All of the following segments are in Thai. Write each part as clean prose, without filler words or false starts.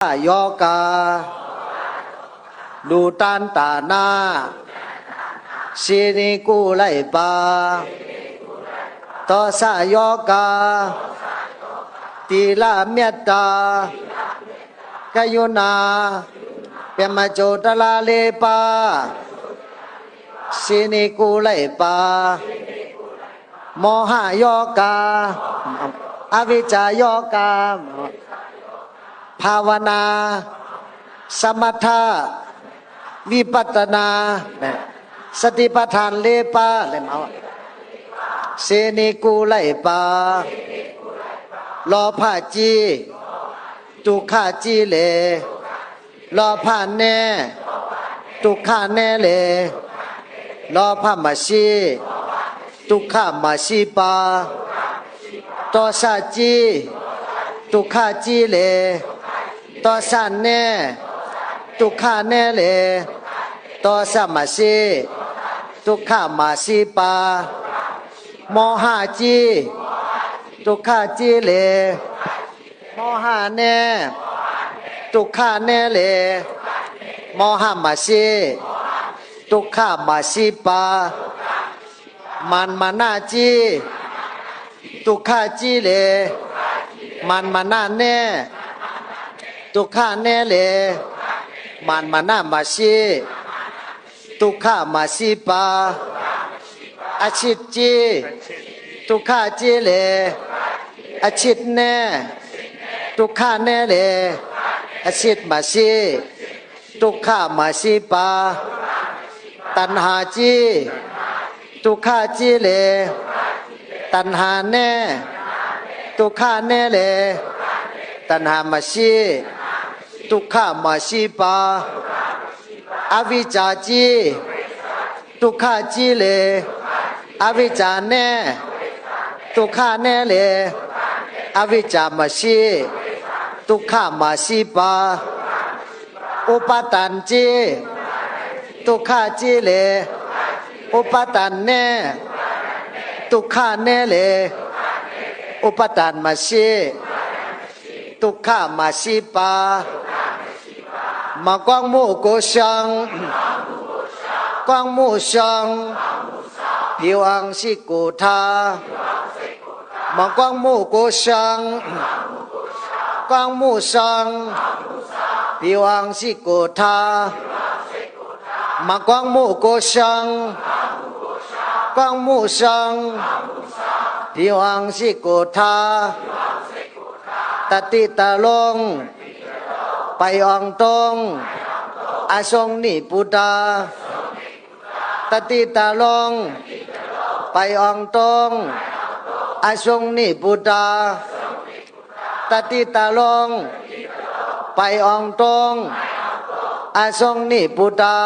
โยกาดูตันตานาสิริกุไลปาตอสะโยกาตีละเมตตากยุณาเปมโจตลาเลปาสิริกุไลปาโมหะโยกาอวิชชาโยกาภาวนาสมถะวิปัสสนาสติปัฏฐานเลปาเลยมาเสนิกูไลปาลอภาจีทุกขาจีเลลอภาแน่ทุกขาแน่เลลอภามาชีทุกขามาชีปาตอสาจีทุกขาจีเลตอสาแน่ทุกขาแน่เลตอสามาสีทุกขามาสีปาโมหะจีทุกขาจีเลโมหะแน่ทุกขาแน่เลโมหะมาสีทุกขามาสีปามันมานาจีทุกขาจีเลมันมานาแน่ทุกขาแน่เลมันมานามาชีทุกขามาชีปาอาชิตจีทุกขาจีเลอาชิตแน่ทุกขาแน่เลอาชิตมาชีทุกขามาชีปาตัณหาจีทุกขาจีเลตัณหาแน่ทุกขาแน่เลตัณหามาชีทุกขามาชีปาอวิชชาจีทุกขาจีเลอวิชชาแน่ทุกขาแน่เลอวิชชามาชีทุกขามาชีปาอุปาตันจีทุกขาจีเลอุปาตันแน่ทุกขาแน่เลอุปาตันมาชีทุกขามาชีปามากวางมูโกชังกวางมูชังผิวอังสิกุธามากวางมูโกชังกวางมูชังผิวอังสิกุธามากวางมูโกชังกวางมูชังผิวอังสิกุธาตติตาลงไปองตรงอาทรงนิพุตาตติตาลงไปองตรงอาทรงนิพุตาตติตาลงไปองตรงอาทรงนิพุตา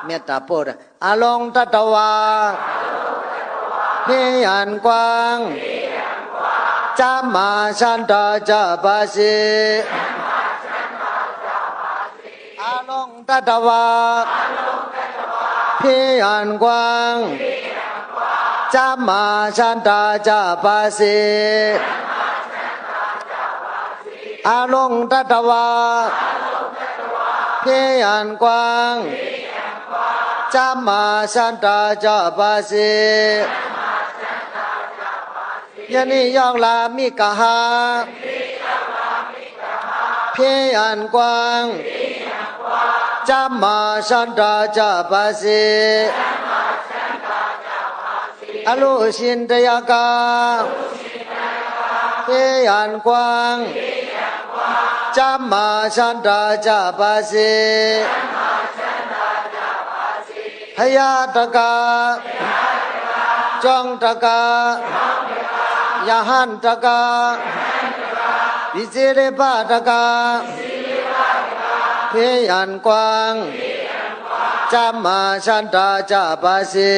เมตตาโพธิอาลงตัตวาเพียรกว้างจามาชันตาจาปาสีอาลงตัตวาเพียรกว้างจามาชันตาจาปาสีอาลงตัตวาเพียรกว้างจามาชันตาจาปาสียานิยองลามิกะหาเพียรกว้างจามาชันตาจาปาสีอโลชินตยากาเพียรกว้างจามาชันตาจาปาสีพยาตกาจองตกายาหันตกาวิเศษปาตกาเพียรกว้างจามาชันตาจาปาสี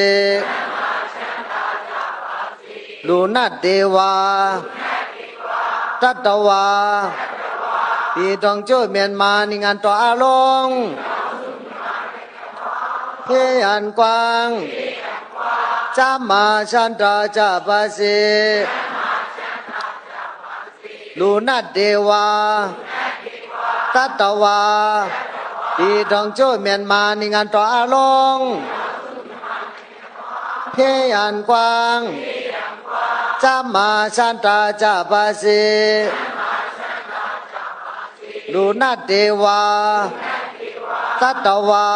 ลูนัตเทวาตัตตวาปีตองโจ้เมียนมานิงานต่ออาลงเพียรกว้างจามาชันตาจาปาสี อ ลูนัดเดวาตัตตวาอีทองโจ้เมียนมานิงานต่ออาลงเพยันกวางจามาชันตาจาปาสีลูนัดเดวาตัตตวา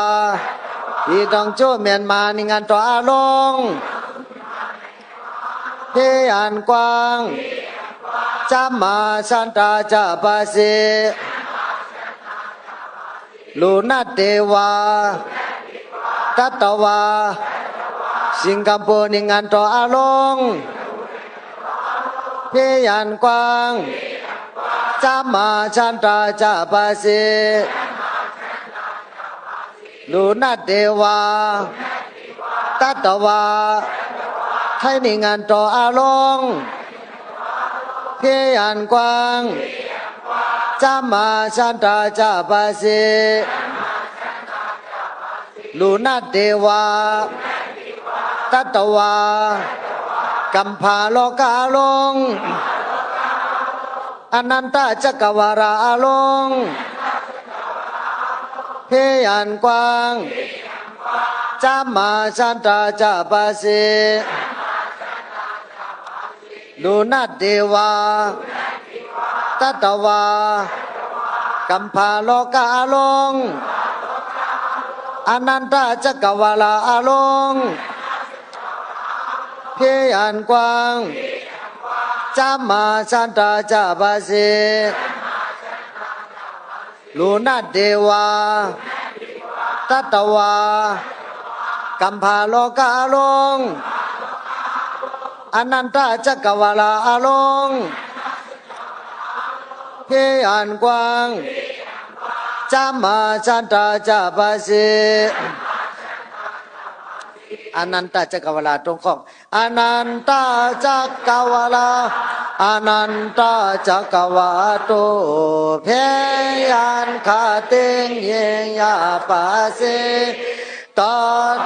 อีทองโจ้เมียนมานิงานต่ออาลงเพยันกวางจามาชันตาจาปาสีลูนัดเดวาตัตตวาสิงคโปร์นิงานต่ออาลงเพยันกวางจามาชันตาจาปาสีลูนัดเดวาตัตตวาไทยนิงานต่ออาลงเพยันกวางจามาชันตาจาปาสีลูนัดเดวาตัตตวากัมพาโลกาลงอนันตจักรวาราลงเพยันกวางจามาชันตาจาปาสีลูนัดเดวาตัตตวากัมพาโลกาลงอนันตจักรวาลาลงเพยันกวางจามาชันตาจาปาสีลูนัดเดวาตัตตวากัมพาโลกาลงอนันตจักรวาลาลงเพยันกวางจามาชันตาจาปาสีอนันตจักรวาลาตรงข้องอนันตจักรวาลาอนันตจักรวาโตเพยันคาเตงเยยาปาสีต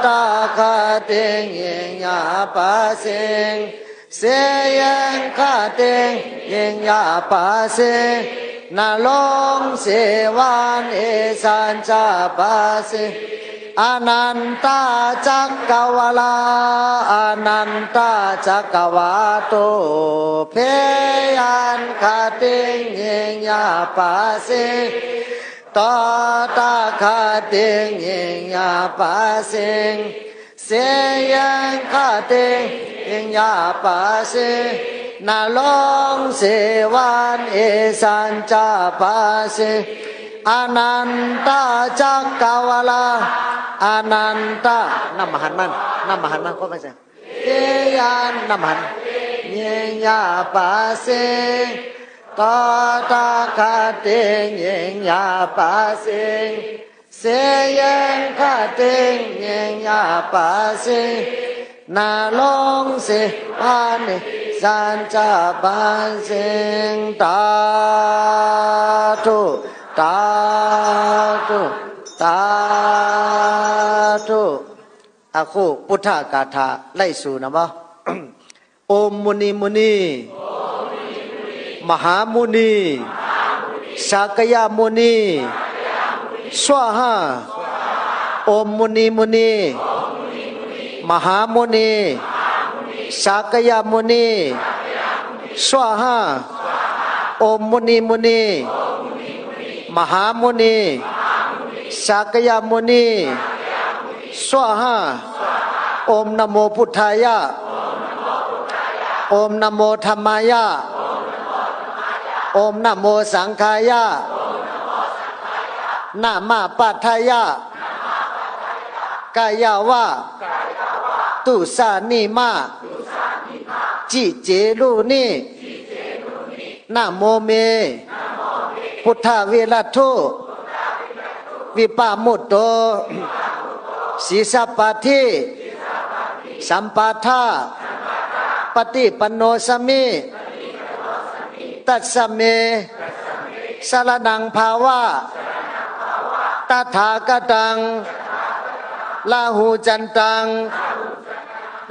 ตาคาเตงเยยาปาสีเสยังคาเตงเยยาปาสีนาลงเสวานเอสันจาปาสีอนันตจักรวาลาอนันตจักรวาโตเพยันคาเตงเยยาปาสีตตาคาเตงเยยาปาสีเสยังคาเตงเยยาปาสีนาลงเสวานเอสันจาปาสีอนันตจักรวาลาอนันตน้ำมหันมันน้ำมหันมันก็ไม่ใช่เยยันน้ำมหันเยยาปาสีตตาคาเตงเยยาปาสีเสยังคาเตงเยยาปาสีนาลงเสวานสันจาปาสีตาธุตาธุตาธุอาคูพุทธกาถาไล่สู่นะบ่ โอมมุนีมุนีมหามุนีสากยามุนีสวาหาโอมมุนีมุนีมหามุนีสากยามุนีสวาหาโอมมุนีมุนีมหามุนีสากยามุนีสวาหาโอมนะโมพุทธายะโอมนะโมธัมมายะโอมนะโมสังฆายะนะมาปัฏฐายะกายาวะตุสานิมาจิเจรุนินะโมเมพุทธเวรัตถุวิปามุตโตสีสัพพทิสัมปาทาปฏิปันโนสมิตัสสะเมสรณังภาวะตถาคตังลาหูจันตัง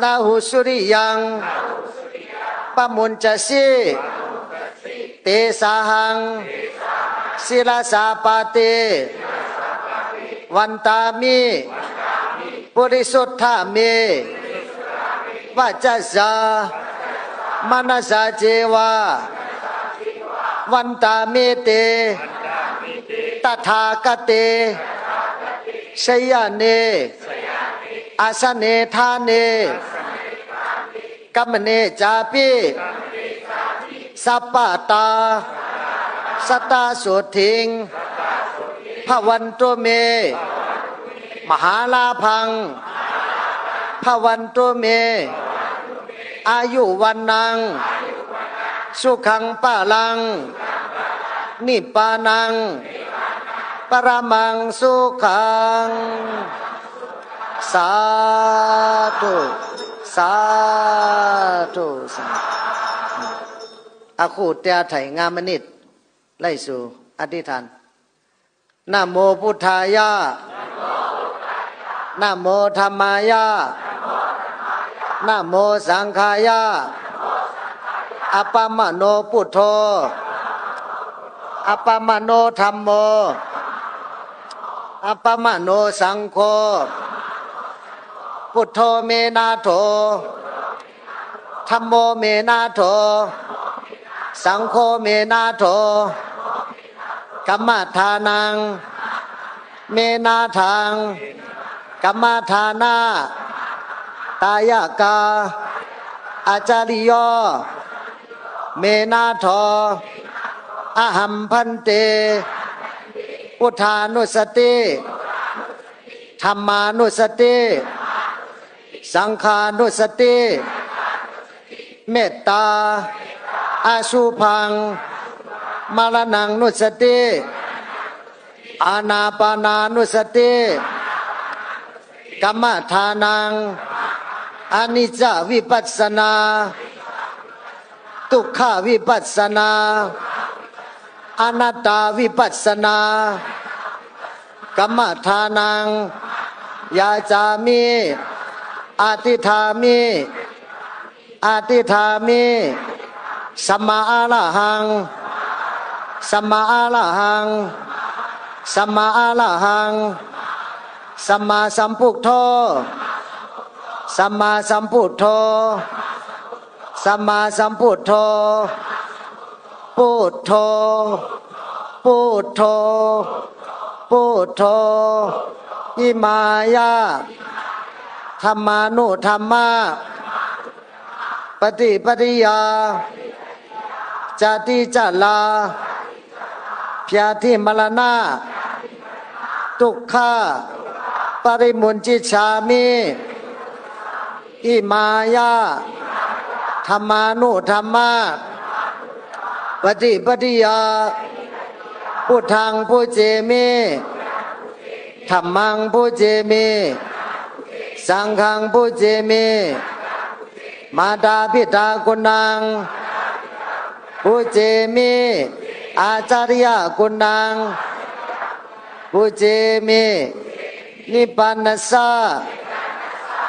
ลาหูสุริยังปมุญจสี เตสาหังศิลสาปาติวันตามิปุริสุทธามิวัจจามนัสสะเจวะวันตามิเตตถาคเตชยเนอาสเนทาเนกัมเนจาปิสัพพตาสตาสุทิงภวันตุเมมหาลาภังภวันตุเมอายุวันนังสุขังปะลังนิพพานังปรมังสุขังสาธุสาธุสาธุอาคูเตียไถงามนิดไล่สู่อธิษฐานนะโมพุทธายะนะโมธัมมายะนะโมสังฆายะอัปปมโนพุทโธอัปปมโนธัมโมอัปปมโนสังโฆพุทโธเมนาโถธัมโมเมนาโถสังโฆเมนาโถกัมมทานังเมนาทังกัมมทานาตายกาอาจาริโยเมนาโถอะหัมพันเตพุทธานุสติธัมมานุสติสังฆานุสติเมตตาอาสุพังมรณังนุสติอานาปานานุสติกัมมทานังอนิจจวิปัสสนาทุกขวิปัสสนาอนัตตาวิปัสสนากัมมทานังยาจามิอาติธามิอาติธามิสัมมาอะระหังสัมมาอะระหังสัมมาอะระหังสัมมาสัมพุทโธสัมมาสัมพุทโธสัมมาสัมพุทโธพุทโธพุทโธพุทโธอิมายะธัมมานุธัมมาปฏิปฏิยาจาติจลาพยาธิมรณะทุกขาปริมุนจิชามิอิมายะธัมมานุธัมมาปฏิปฏิยาพุทธังพุเจมิธัมมังพุเจมิสังฆังพุเจมิมาตาพิตากุณังพุเจมิอาจาริยกุณังพุเจมินิพพานัสสะ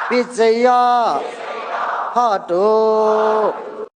ปิจโยโหตุ